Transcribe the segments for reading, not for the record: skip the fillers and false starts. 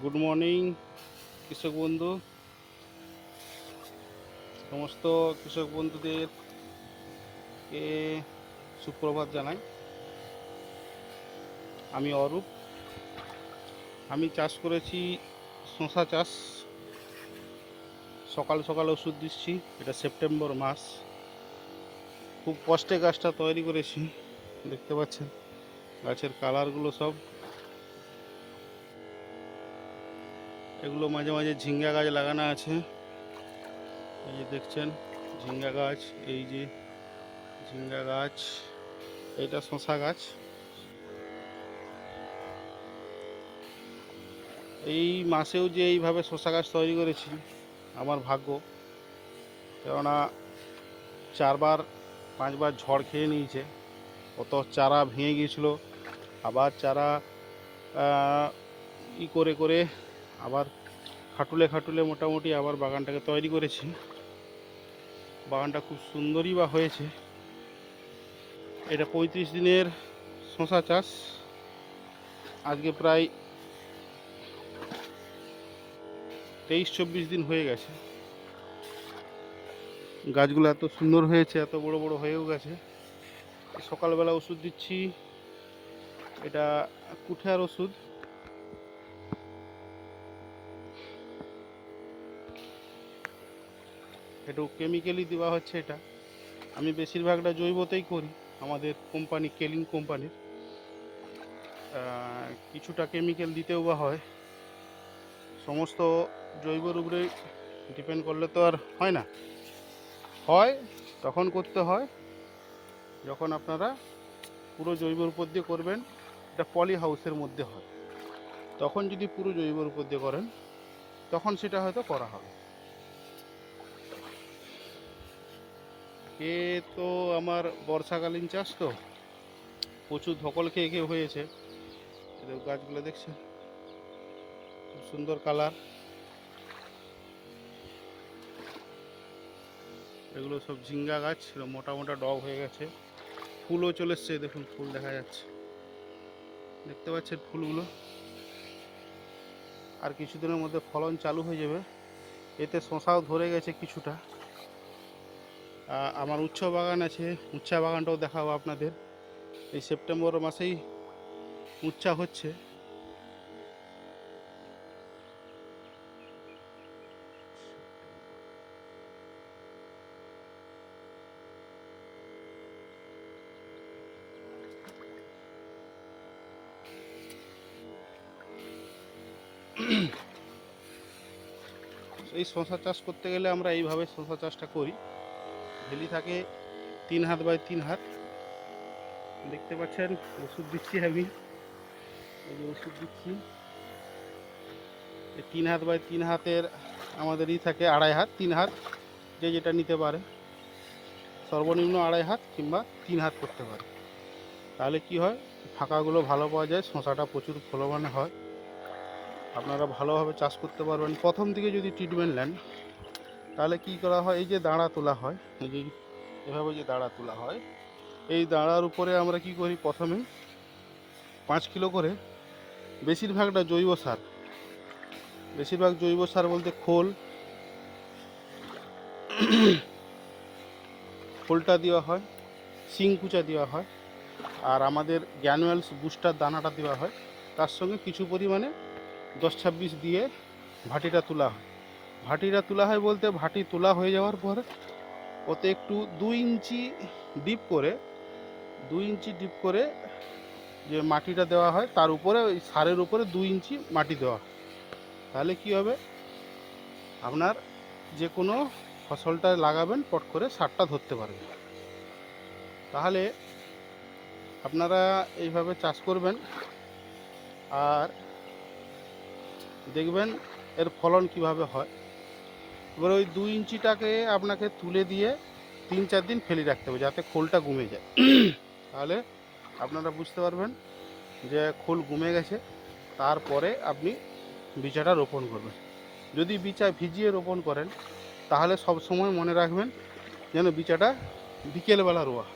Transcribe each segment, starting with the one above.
Good morning কৃষক বন্ধু, সমস্ত কৃষক বন্ধুদেরকে সুপ্রভাত জানাই। আমি অরূপ। আমি চাষ করেছি শশা চাষ। সকাল সকাল ওষুধ দিচ্ছি। এটা সেপ্টেম্বর মাস। খুব কষ্টে গাছটা তৈরি করেছি, দেখতে পাচ্ছেন গাছের কালারগুলো সব। এগুলো মাঝে মাঝে ঝিঙ্গা গাছ লাগানো আছে, এই যে দেখছেন ঝিঙ্গা গাছ, এই যে ঝিঙ্গা গাছ, এইটা শশা গাছ। এই মাসেও যে এইভাবে শশা গাছ তৈরি করেছি আমার ভাগ্য, কেননা 4-5বার ঝড় খেয়ে নিয়েছে। কত চারা ভেঙে গিয়েছিল, আবার চারা করে করে আবার খাটুলে খাটুলে মোটামুটি আবার বাগানটাকে তৈরি করেছি। বাগানটা খুব সুন্দরই বা হয়েছে। এটা 35 দিনের শশা চাষ। আজকে প্রায় 23-24 দিন হয়ে গেছে। গাছগুলো এত সুন্দর হয়েছে, এত বড় বড় হয়েও গেছে। সকালবেলা ওষুধ দিচ্ছি, এটা কুঠার ওষুধ। একটু কেমিক্যালি দেওয়া হচ্ছে। এটা আমি বেশিরভাগটা জৈবতেই করি, আমাদের কোম্পানি কেলিং কোম্পানির। কিছুটা কেমিক্যাল দিতেও বা হয়। সমস্ত জৈবর উপরে ডিপেন্ড করলে তো আর হয় না। হয় তখন করতে হয় যখন আপনারা পুরো জৈবর উপর দিয়ে করবেন, এটা পলি হাউসের মধ্যে হয়। তখন যদি পুরো জৈবর উপর দিয়ে করেন তখন সেটা হয়তো করা হবে। এ তো আমার বর্ষাকালীন চাষ, তো প্রচুর ধকল খেয়ে খেয়ে হয়েছে। গাছগুলো দেখছেন খুব সুন্দর কালার। এগুলো সব ঝিঙ্গা গাছ, মোটা মোটা ডগ হয়ে গেছে। ফুলও চলে এসছে, দেখুন ফুল দেখা যাচ্ছে, দেখতে পাচ্ছেন ফুলগুলো। আর কিছুদিনের মধ্যে ফলন চালু হয়ে যাবে। এতে শশাও ধরে গেছে কিছুটা। আমার উচ্ছ বাগান আছে, উচ্ছা বাগানটাও দেখাবো আপনাদের। এই সেপ্টেম্বর মাসেই উচ্ছা হচ্ছে। এই শশা চাষ করতে গেলে আমরা এইভাবে শশা চাষটা করি। ভেলি থাকে 3 হাত বাই 3 হাত, দেখতে পাচ্ছেন। ওষুধ দিচ্ছি আমি, এই যে ওষুধ দিচ্ছি। এই 3 হাত বাই 3 হাতের আমাদেরই থাকে 2.5 হাত, 3 হাত, যে যেটা নিতে পারে। সর্বনিম্ন 2.5 হাত কিংবা 3 হাত করতে পারে। তাহলে কি হয়, ফাঁকাগুলো ভালো পাওয়া যায়, শশাটা প্রচুর ফলবান হয়। আপনারা ভালোভাবে চাষ করতে পারবেন। প্রথম দিকে যদি ট্রিটমেন্ট নেন তাহলে কি করা হয়, এই যে দাঁড়া তোলা হয়, এই যে এভাবে যে দাঁড়া তোলা হয়, এই দাঁড়ার উপরে আমরা কি করি, প্রথমে 5 কিলো করে বেশিরভাগটা জৈব সার, বেশিরভাগ জৈব সার বলতে খোলটা দেওয়া হয়, শিংকুচা দেওয়া হয়, আর আমাদের গ্যানুয়ালস বুস্টার দানাটা দেওয়া হয়। তার সঙ্গে কিছু পরিমাণে 10-26 দিয়ে ভাটিটা তোলা হয়। ভাটিটা তোলা হয় বলতে, ভাটি তোলা হয়ে যাওয়ার পরে ওতে একটু 2 ইঞ্চি ডিপ করে, 2 ইঞ্চি ডিপ করে যে মাটিটা দেওয়া হয়, তার উপরে ওই সারের উপরে 2 ইঞ্চি মাটি দেওয়া হয়। তাহলে কি হবে, আপনার যে কোনো ফসলটা লাগাবেন পট করে সারটা ধরতে পারবে। তাহলে আপনারা এইভাবে চাষ করবেন আর দেখবেন এর ফলন কিভাবে হয়। এবার ওই 2 ইঞ্চিটাকে আপনাকে তুলে দিয়ে 3-4 দিন ফেলে রাখতে হবে যাতে খোলটা গুমে যায়। তাহলে আপনারা বুঝতে পারবেন যে খোল গুমে গেছে। তারপরে আপনি বীজাটা রোপণ করবেন। যদি বীজা ভিজিয়ে রোপণ করেন তাহলে সব সময় মনে রাখবেন যেন বীজাটা বিকেলবেলা রোয়া।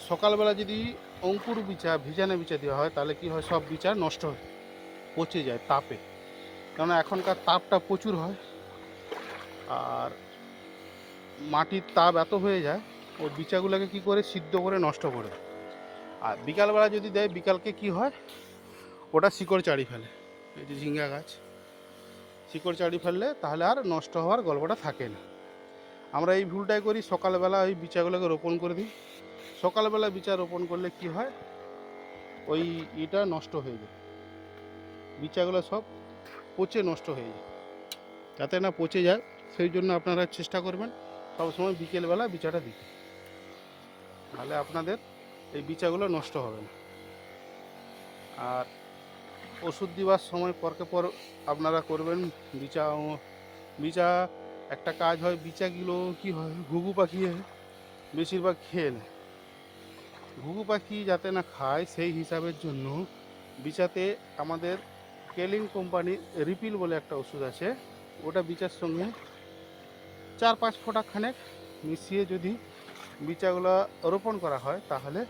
সকালবেলা যদি ভিজানো বীজা দেওয়া হয় তাহলে কি হয়, সব বীজা নষ্ট হয়, পচে যায় তাপে। কেননা এখনকার তাপটা প্রচুর হয়, আর মাটির তাপ এত হয়ে যায় ও বিচাগুলোকে কি করে সিদ্ধ করে নষ্ট করে। আর বিকালবেলা যদি দেয়, বিকালকে কি হয়, ওটা শিকড় চাড়ি ফেলে। এই যে ঝিঙ্গা গাছ শিকড় চাড়ি ফেললে তাহলে আর নষ্ট হওয়ার গল্পটা থাকে না। আমরা এই ভুলটাই করি, সকালবেলা ওই বিচাগুলোকে রোপণ করে দিই। সকালবেলা বিচা রোপণ করলে কি হয়, ওই এটা নষ্ট হয়ে যায়, বিচাগুলো সব পচে নষ্ট হয়ে যায়। যাতে না পচে যায় সেই জন্য আপনারা চেষ্টা করবেন সবসময় বিকেলবেলা বিচাটা দিতে, তাহলে আপনাদের এই বিচাগুলো নষ্ট হবে না। আর ওষুধ দেওয়ার সময় পরকে পর আপনারা করবেন বিচা একটা কাজ হয়, বিচাগুলো কি হয়, ঘুঘু পাখি বেশিরভাগ খেয়ে নেয়। ঘুঘু পাখি যাতে না খায় সেই হিসাবের জন্য বিচাতে আমাদের কেলিং কোম্পানির রিপিল বলে একটা ওষুধ আছে, ওটা বিচার সঙ্গে 4-5 ফোঁটা খানেক মিশিয়ে যদি বিচাগুলো রোপণ করা হয়, তাহলে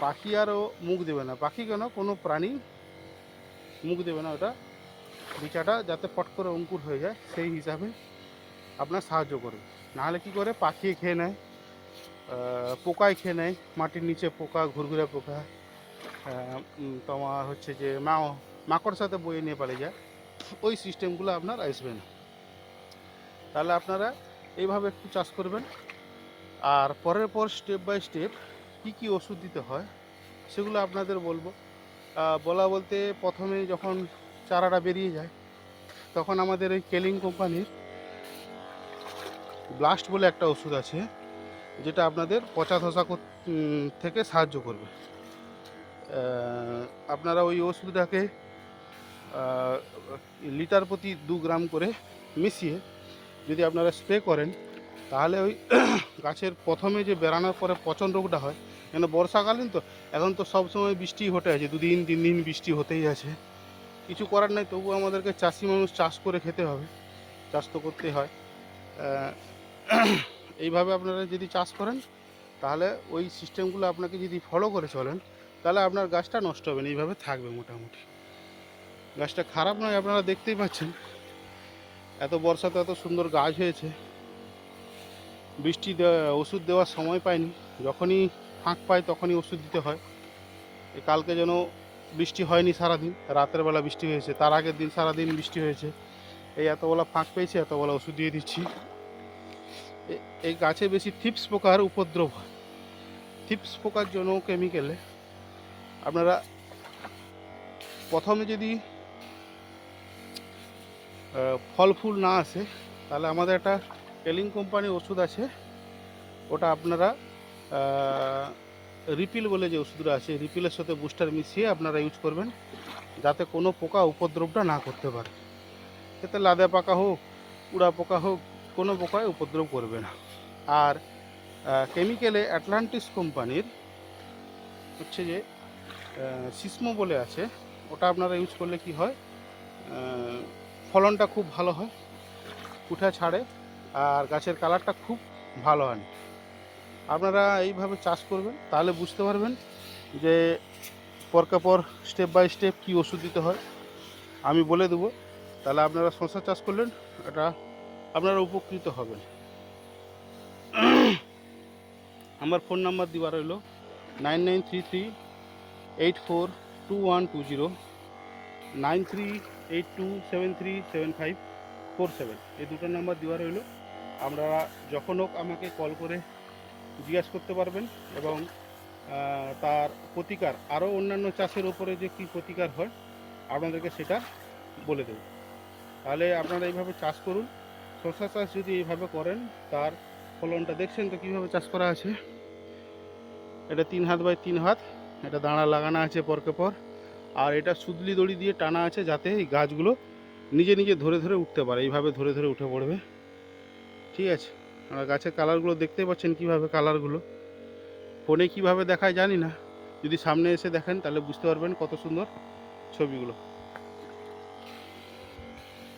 পাখি আরও মুখ দেবে না। পাখি কেন, কোনো প্রাণী মুখ দেবে না। ওটা বিচাটা যাতে ফট করে অঙ্কুর হয়ে যায় সেই হিসাবে আপনার সাহায্য করবে। নাহলে কি করে, পাখি খেয়ে নেয়, পোকায় খেয়ে নেয়, মাটির নিচে পোকা, ঘুরঘুরে পোকা, তোমার হচ্ছে যে মাকড় সাথে বয়ে নিয়ে পালিয়ে যায়, ওই সিস্টেমগুলো আপনার আসবে না। তাহলে আপনারা এইভাবে একটু চাষ করবেন। আর পরের পর স্টেপ বাই স্টেপ কী কী ওষুধ দিতে হয় সেগুলো আপনাদের বলবো। বলা বলতে প্রথমে যখন চারাটা বেরিয়ে যায়, তখন আমাদের এই কেলিং কোম্পানির ব্লাস্ট বলে একটা ওষুধ আছে, যেটা আপনাদের পচা ধসা থেকে সাহায্য করবে। আপনারা ওই ওষুধটাকে লিটার প্রতি 2 গ্রাম করে মিশিয়ে যদি আপনারা স্প্রে করেন, তাহলে ওই গাছের প্রথমে যে বেরানোর পরে পচন রোগটা হয়, কেন বর্ষাকালীন তো, এখন তো সবসময় বৃষ্টি হতে আছে, 2 দিন 3 দিন বৃষ্টি হতেই আছে, কিছু করার নেই। তবু আমাদেরকে চাষি মানুষ চাষ করে খেতে হবে, চাষ তো করতেই হয়। এইভাবে আপনারা যদি চাষ করেন, তাহলে ওই সিস্টেমগুলো আপনাকে যদি ফলো করে চলেন, তাহলে আপনার গাছটা নষ্ট হবে না, এইভাবে থাকবে মোটামুটি। গাছটা খারাপ নয়, আপনারা দেখতেই পাচ্ছেন এত বর্ষাতে এত সুন্দর গাছ হয়েছে। বৃষ্টি ওষুধ দেওয়ার সময় পায়নি, যখনই ফাঁক পায় তখনই ওষুধ দিতে হয়। কালকে যেন বৃষ্টি হয়নি সারাদিন, রাতের বেলা বৃষ্টি হয়েছে, তার আগের দিন সারাদিন বৃষ্টি হয়েছে, এই এতবেলা ফাঁক পেয়েছে, এতবেলা ওষুধ দিয়ে দিচ্ছি। এই গাছে বেশি থিপস পোকার উপদ্রব হয়। থিপস পোকার জন্য কেমিক্যালে আপনারা প্রথমে যদি ফল ফুল না আসে, তাহলে আমাদের একটা কেলিং কোম্পানির ওষুধ আছে, ওটা আপনারা রিপিল বলে যে ওষুধটা আছে, রিপিলের সাথে বুস্টার মিশিয়ে আপনারা ইউজ করবেন, যাতে কোনো পোকা উপদ্রবটা না করতে পারে। এতে লাদা পোকা হোক, উড়া পোকা হোক, কোনো পোকায় উপদ্রব করবে না। আর কেমিক্যালে অ্যাটলান্টিস কোম্পানির হচ্ছে যে সিসমো বলে আছে, ওটা আপনারা ইউজ করলে কি হয়, ফলনটা খুব ভালো হয়, উঠা ছাড়ে, আর গাছের কালারটা খুব ভালো হয়। আপনারা এইভাবে চাষ করবেন, তাহলে বুঝতে পারবেন যে পরকে পর স্টেপ বাই স্টেপ কী ওষুধ দিতে হয় আমি বলে দেবো। তাহলে আপনারা শসা চাষ করলেন, এটা আপনারা উপকৃত হবেন। আমার ফোন নাম্বার দেওয়া রইল 9933842120, 9382737547, এই দুটো নাম্বার দেওয়া রইল। আপনারা যখন হোক আমাকে কল করে জিজ্ঞাসা করতে পারবেন, এবং তার প্রতিকার, আরও অন্যান্য চাষের উপরে যে কী প্রতিকার হয় আপনাদেরকে সেটা বলে দেব। তাহলে আপনারা এইভাবে চাষ করুন। শসা চাষ যদি এইভাবে করেন, তার ফলনটা দেখছেন তো কীভাবে চাষ করা আছে। এটা 3 হাত বাই 3 হাত, এটা দাঁড়া লাগানো আছে পরকে পর, আর এটা সুদলি দড়ি দিয়ে টানা আছে, যাতে এই গাছগুলো নিজে নিজে ধরে ধরে উঠতে পারে, এইভাবে ধরে ধরে উঠে পড়বে। ঠিক আছে, আর গাছের কালারগুলো দেখতে পাচ্ছেন কীভাবে, কালারগুলো ফোনে কীভাবে দেখায় জানি না, যদি সামনে এসে দেখেন তাহলে বুঝতে পারবেন কত সুন্দর ছবিগুলো।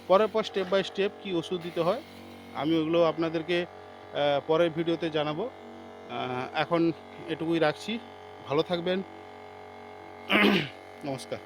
পরের পর স্টেপ বাই স্টেপ কী ওষুধ দিতে হয় আমি ওগুলো আপনাদেরকে পরের ভিডিওতে জানাবো। এখন এটুকুই রাখছি, ভালো থাকবেন, নমস্কার।